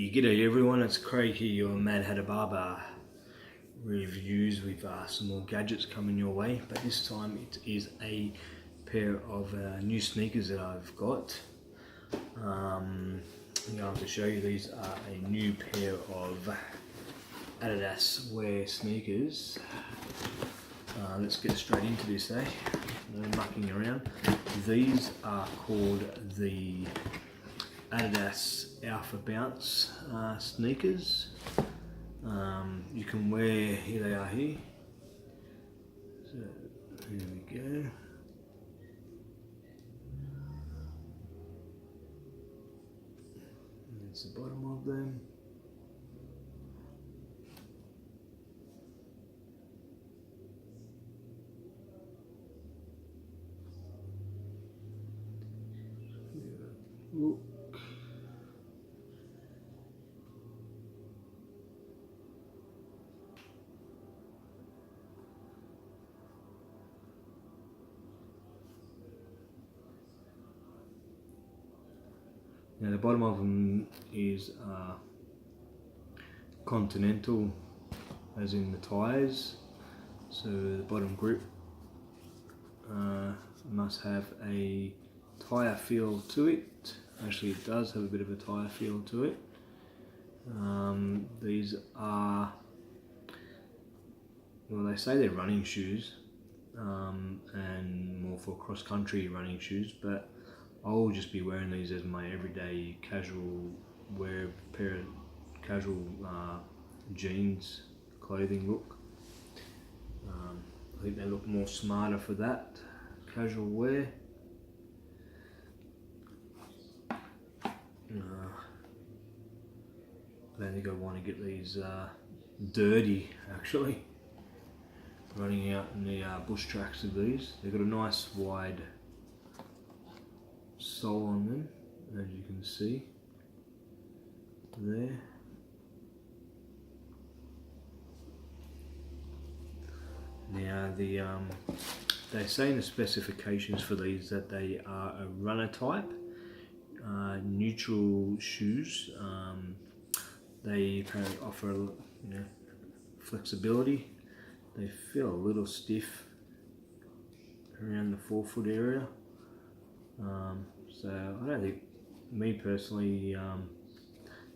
G'day everyone, it's Craig here, your Mad Hatter Barber reviews with some more gadgets coming your way, but this time it is a pair of new sneakers that I've got. I'm going to show you these are a new pair of Adidas wear sneakers. Let's get straight into this, no mucking around. These are called the Adidas Alpha Bounce sneakers. You can wear, here they are here. So here we go. That's the bottom of them. Look. Now the bottom of them is continental, as in the tyres. So the bottom grip must have a tyre feel to it. Actually, it does have a bit of a tyre feel to it. These are, well, they say they're running shoes and more for cross-country running shoes, but I'll just be wearing these as my everyday casual wear, pair of casual jeans clothing look. I think they look more smarter for that casual wear. I don't think I want to get these dirty actually, running out in the bush tracks of these. They've got a nice wide sole on them, as you can see there. Now they say in the specifications for these that they are a runner type, neutral shoes. They apparently offer, flexibility. They feel a little stiff around the forefoot area. So I don't think, me personally,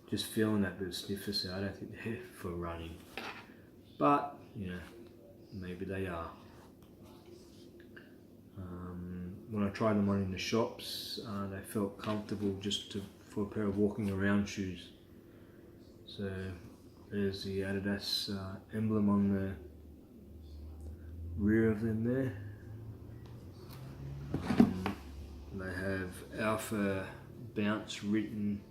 just feeling that bit of stiffness, I don't think they're for running. But, maybe they are. When I tried them on in the shops, they felt comfortable for a pair of walking around shoes. So there's the Adidas emblem on the rear of them there. They have Alpha Bounce written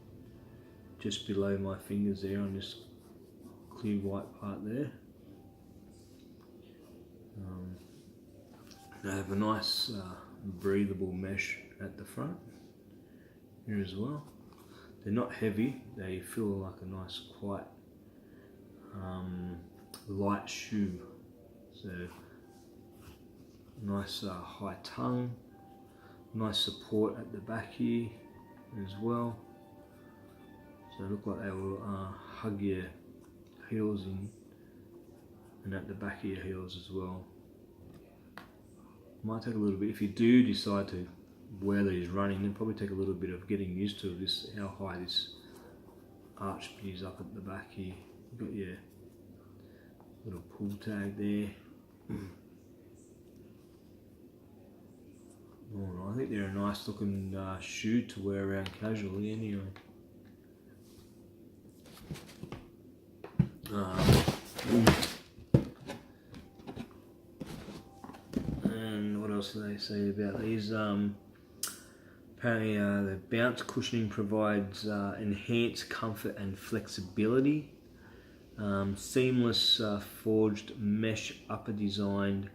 just below my fingers there on this clear white part there. They have a nice breathable mesh at the front here as well. They're not heavy, they feel like a nice quite light shoe. So nice high tongue, nice support at the back here as well. So they look like they will hug your heels in and at the back of your heels as well. Might take a little bit, if you do decide to wear these running, then probably take a little bit of getting used to this, how high this arch is up at the back here. You've got your little pull tag there. Alright, I think they're a nice looking shoe to wear around casually anyway. And what else do they say about these? Apparently the bounce cushioning provides enhanced comfort and flexibility. Seamless forged mesh upper designed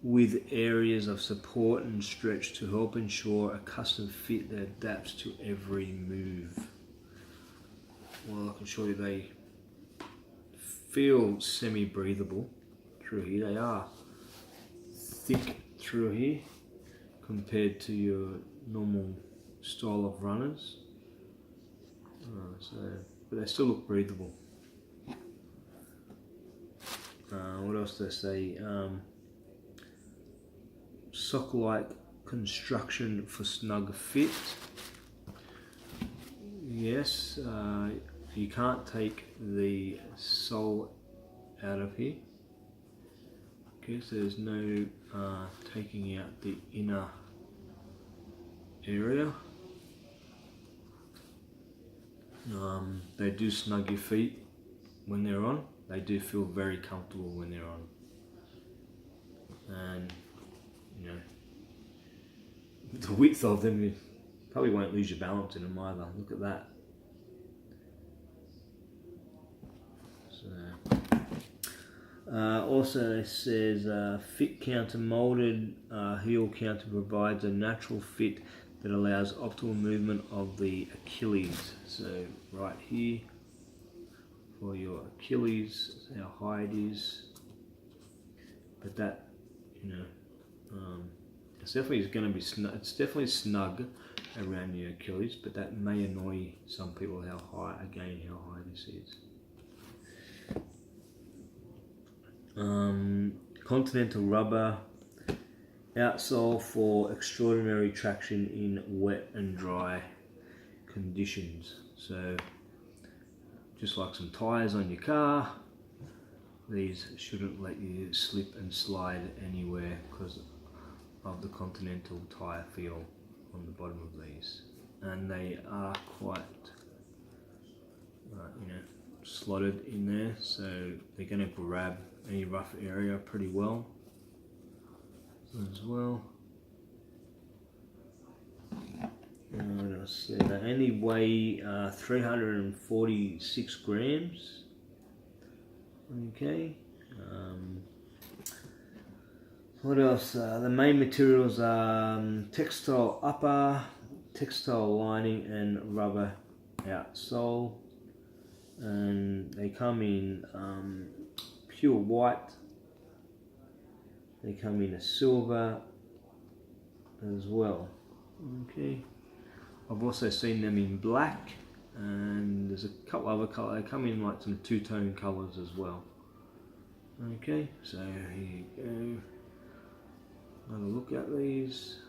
with areas of support and stretch to help ensure a custom fit that adapts to every move. Well, I can show you they feel semi-breathable through here. They are thick through here compared to your normal style of runners. So but they still look breathable. What else do they say? Sock-like construction for snug fit. Yes, you can't take the sole out of here. Okay, so there's no taking out the inner area. They do snug your feet when they're on. They do feel very comfortable when they're on. And you know, the width of them, you probably won't lose your balance in them either. Look at that. So, also it says fit counter molded heel counter provides a natural fit that allows optimal movement of the Achilles. So right here for your Achilles, how high it is. But that, you know, it's definitely going to be snug. It's definitely snug around your Achilles, but that may annoy some people how high this is. Continental rubber outsole for extraordinary traction in wet and dry conditions. So just like some tires on your car, these shouldn't let you slip and slide anywhere because of the Continental tire feel on the bottom of these, and they are quite you know, slotted in there, so they're going to grab any rough area pretty well as well. What else? They only weigh 346 grams. Okay. What else? The main materials are textile upper, textile lining, and rubber outsole. And they come in pure white. They come in a silver as well. Okay. I've also seen them in black, and there's a couple other colours. They come in like some two-tone colours as well. Okay, so here you go. Have a look at these.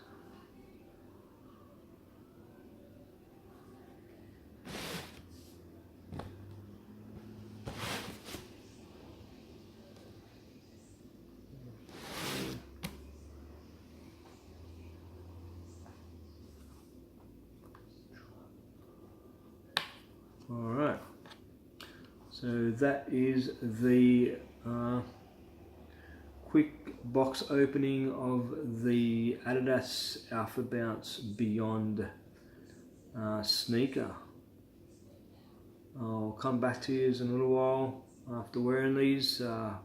Alright, so that is the quick box opening of the Adidas Alpha Bounce Beyond sneaker. I'll come back to you in a little while after wearing these for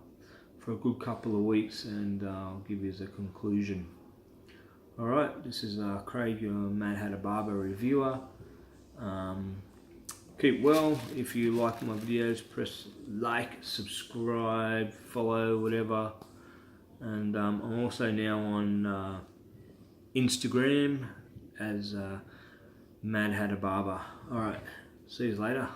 a good couple of weeks, and I'll give you a conclusion. Alright, this is Craig, your Mad Hatter Barber reviewer. Keep well. If you like my videos, press like, subscribe, follow, whatever. And I'm also now on Instagram as Mad Hatter Barber. Alright, see you later.